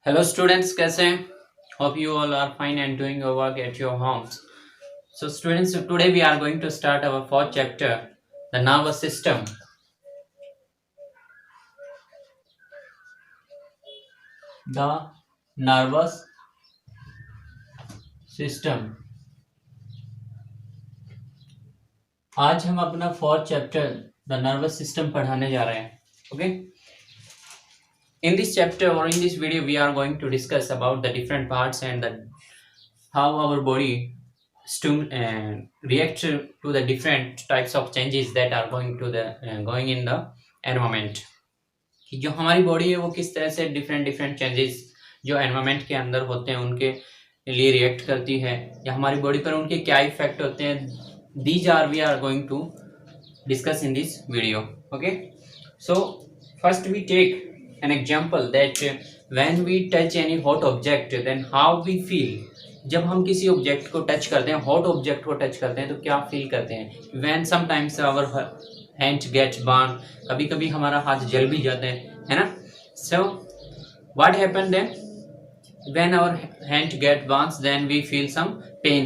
Hello students, कैसे हैं? Hope you all are fine and doing your work at your homes. So students, today we are going to start our fourth chapter, the nervous system. The nervous system. आज हम अपना fourth chapter the nervous system पढ़ाने जा रहे हैं. Okay. In this chapter or in this video, we are going to discuss about the different parts and how our body react to the different types of changes that are going in the environment. कि जो हमारी body है वो किस तरह से different changes जो environment के अंदर होते हैं उनके लिए रिएक्ट करती है, या हमारी बॉडी पर उनके क्या इफेक्ट होते हैं. These are we are going to discuss in this video. Okay, so first we take an example that when we touch any hot object then how we feel. जब हम किसी ऑब्जेक्ट को touch करते हैं, hot object को touch करते हैं, तो क्या फील करते हैं. when sometimes our hand gets burned, कभी कभी हमारा हाथ जल भी जाते हैं, है ना. so what happened then when our hand get burns, then we feel some pain.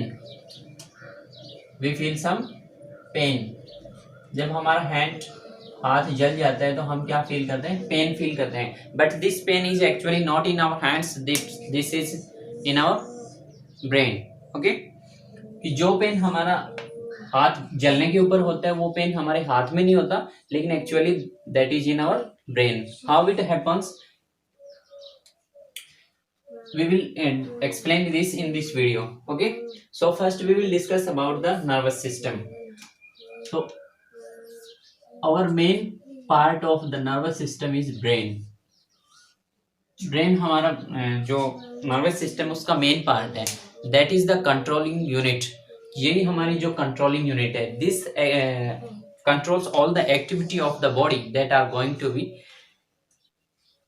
we feel some pain. जब हमारा हैंड हाथ जल जाता है तो हम क्या फील करते हैं, पेन फील करते हैं. But this pain is actually not in our hands, this is in our brain. Okay, कि जो पेन हमारा हाथ जलने के ऊपर होता है वो पेन हमारे हाथ में नहीं होता, लेकिन actually that is in our brain. How it happens, we will explain this in this video. Okay, so first we will discuss about the nervous system. So our main part of the nervous system is brain. Brain हमारा जो nervous system उसका main part है, that is the controlling unit. यही हमारी जो controlling unit है. This controls all the activity of the body that are going to be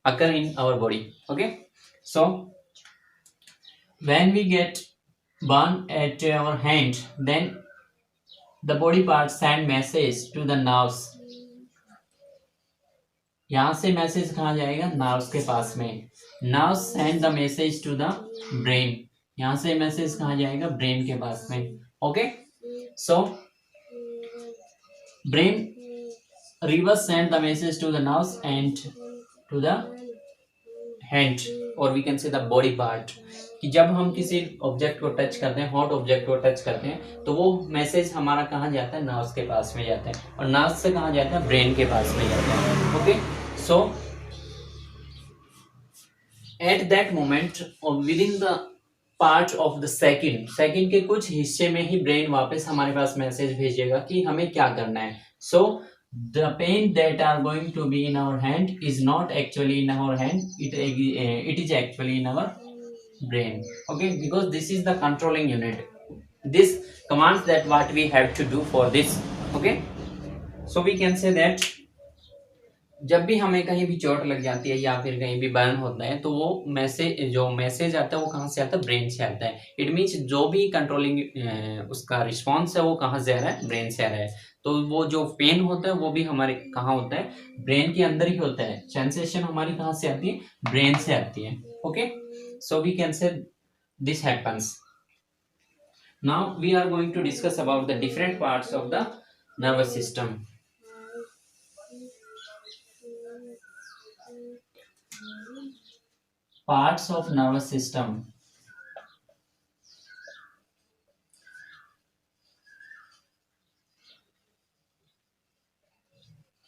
occur in our body. Okay, so when we get burn at our hand, then the body parts send message to the nerves. यहाँ से message कहाँ जाएगा, nerves के पास में. Nerves send the message to the brain. यहाँ से message कहाँ जाएगा, ब्रेन के पास में. Okay, so brain reverse send the message to the nerves and to the hand, और we can say the body part. कि जब हम किसी ऑब्जेक्ट को टच करते हैं, हॉट ऑब्जेक्ट को टच करते हैं, तो वो मैसेज हमारा कहाँ जाता है, नर्व्स के पास में जाता है, और नर्व्स से कहाँ जाता है, ब्रेन के पास में जाता है. Okay, so at that moment with in the part of the second के कुछ हिस्से में ही ब्रेन वापस हमारे पास मैसेज भेजेगा कि हमें क्या करना है. सो the pain that are going to be in our hand is not actually in our hand, it is actually in our brain. Okay, because this is the controlling unit. This commands that what we have to do for this. Okay, so we can say that जब भी हमें कहीं भी चोट लग जाती है या फिर कहीं भी बर्न होता है, तो वो मैसेज आता है वो कहाँ से आता है, ब्रेन से आता है. इट मीन्स जो भी कंट्रोलिंग उसका रिस्पॉन्स है वो कहाँ से आ रहा है, ब्रेन से आ रहा है. तो वो जो पेन होता है वो भी हमारे कहाँ होता है, ब्रेन के अंदर ही होता है. सेंसेशन हमारी कहाँ से आती है, ब्रेन से आती है. Okay, so we can say this happens. Now we are going to discuss about the different parts of the nervous system. Parts of nervous system.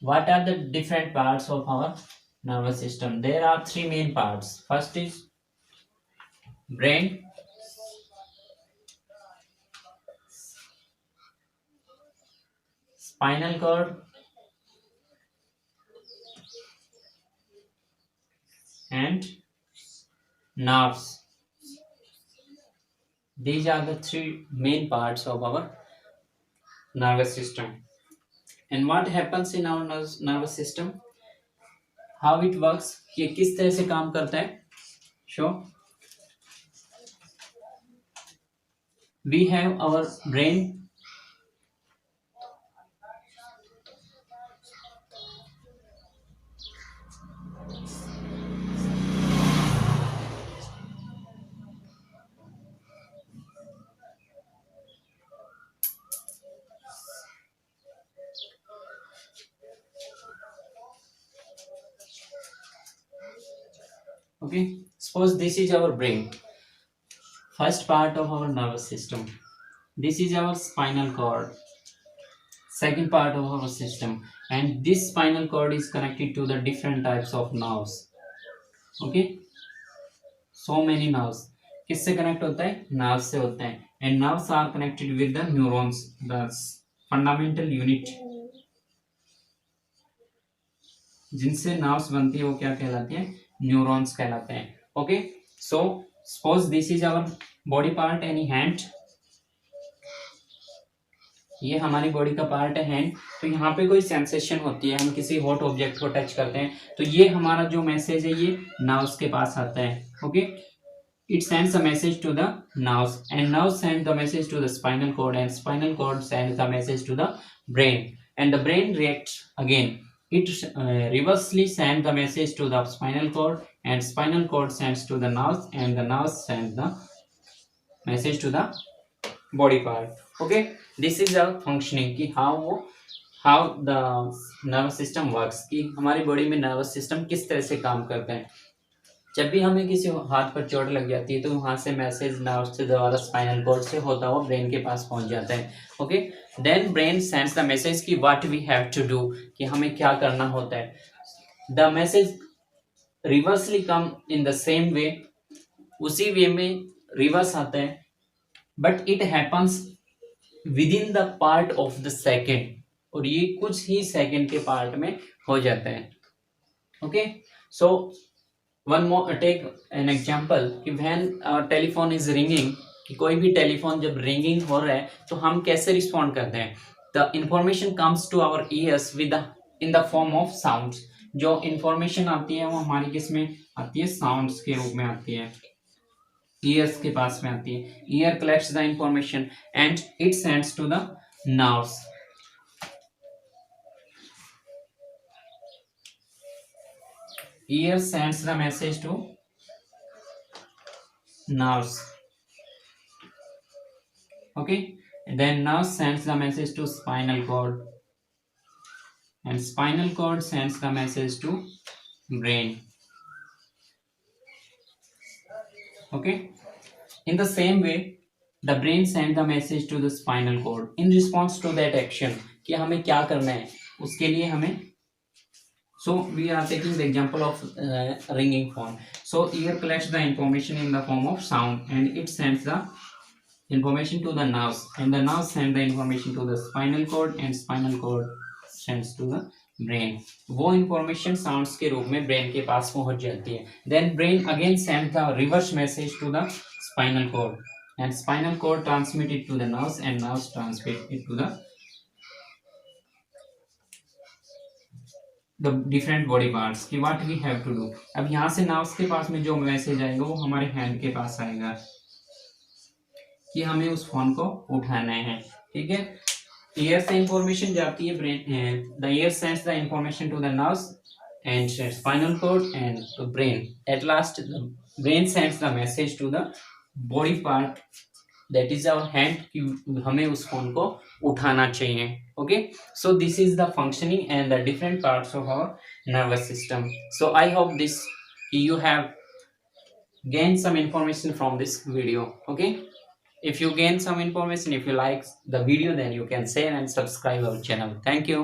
What are the different parts of our nervous system? There are three main parts. First is brain, spinal cord, and nerves. These are the three main parts of our nervous system. And what happens in our nervous system? How it works? ये किस तरह से काम करता है? So we have our brain. Okay, suppose this is our brain, first part of our nervous system. This is our spinal cord, second part of our system, and this spinal cord is connected to the different types of nerves. Okay, so many nerves. किससे connect होता है? Nerve से होता है. And nerves are connected with the neurons, the fundamental unit. जिनसे nerves बनती है वो क्या कहलाते हैं? न्यूरॉन्स कहलाते हैं. Okay, so suppose this is our body part, any hand. ये हमारी बॉडी का पार्ट है हैंड. तो यहाँ पे कोई सेंसेशन होती है, हम किसी हॉट ऑब्जेक्ट को टच करते हैं, तो ये हमारा जो मैसेज है ये नर्व्स के पास आता है. Okay, it sends a message to the nerves, and nerves send the message to the spinal cord, and spinal cord send the message to the brain, and the brain reacts again. It reversely send the message to the spinal cord, and spinal cord sends to the nerves, and the nerves send the message to the body part. Okay, this is our functioning कि how the nervous system works, कि हमारी body में nervous system किस तरह से काम करता है. जब भी हमें किसी हाथ पर चोट लग जाती है तो वहाँ से मैसेज नर्व से द्वारा स्पाइनल कॉर्ड से होता हुआ ब्रेन के पास पहुँच जाता है. Okay, then brain sends the message कि what we have to do, कि हमें क्या करना होता है. The message reversely come in the same way, उसी वे में रिवर्स आता है, but it happens with in the part of the second, और ये कुछ ही सेकेंड के पार्ट में हो जाता है. Okay, so one more, take an example कि व्हेन टेलीफोन इज रिंगिंग, कि कोई भी टेलीफोन जब रिंगिंग हो रहा है तो हम कैसे रिस्पॉन्ड करते हैं. The information comes to our ears with in the form of sounds. जो इंफॉर्मेशन आती है वो हमारी किस में आती है? साउंड्स के रूप में आती है, ईयर्स के पास में आती है. Ear collects the information and it sends to the nerves. Ear sends the message to nerves. Okay, and then nerves sends the message to spinal cord, and spinal cord sends the message to brain. Okay, in the same way the brain sends the message to the spinal cord in response to that action, कि हमें क्या करना है. उसके लिए हमें, so we are taking the example of ringing phone. So ear collects the information in the form of sound, and it sends the information to the nerves, and the nerves send the information to the spinal cord, and spinal cord sends to the brain. वो information sounds के रूप में brain के पास पहुंच जाती है. Then brain again sends the reverse message to the spinal cord, and spinal cord transmit it to the nerves, and nerves transmit it to the different body parts, कि what we have to do. अब यहाँ से nerves के पास में जो message आएगा वो हमारे हैंड के पास आएगा कि हमें उस फोन को उठाना है. ठीक है, ईयर से इंफॉर्मेशन जाती है brain, the ear sends the information to the nerves and spinal cord and the brain. At last the brain sends the message to the body part, that is our hand, कि हमें उस phone को उठाना चाहिए. Okay, so this is the functioning and the different parts of our nervous system. So I hope this you have gained some information from this video. Okay, if you gain some information, if you like the video, then you can share and subscribe our channel. Thank you.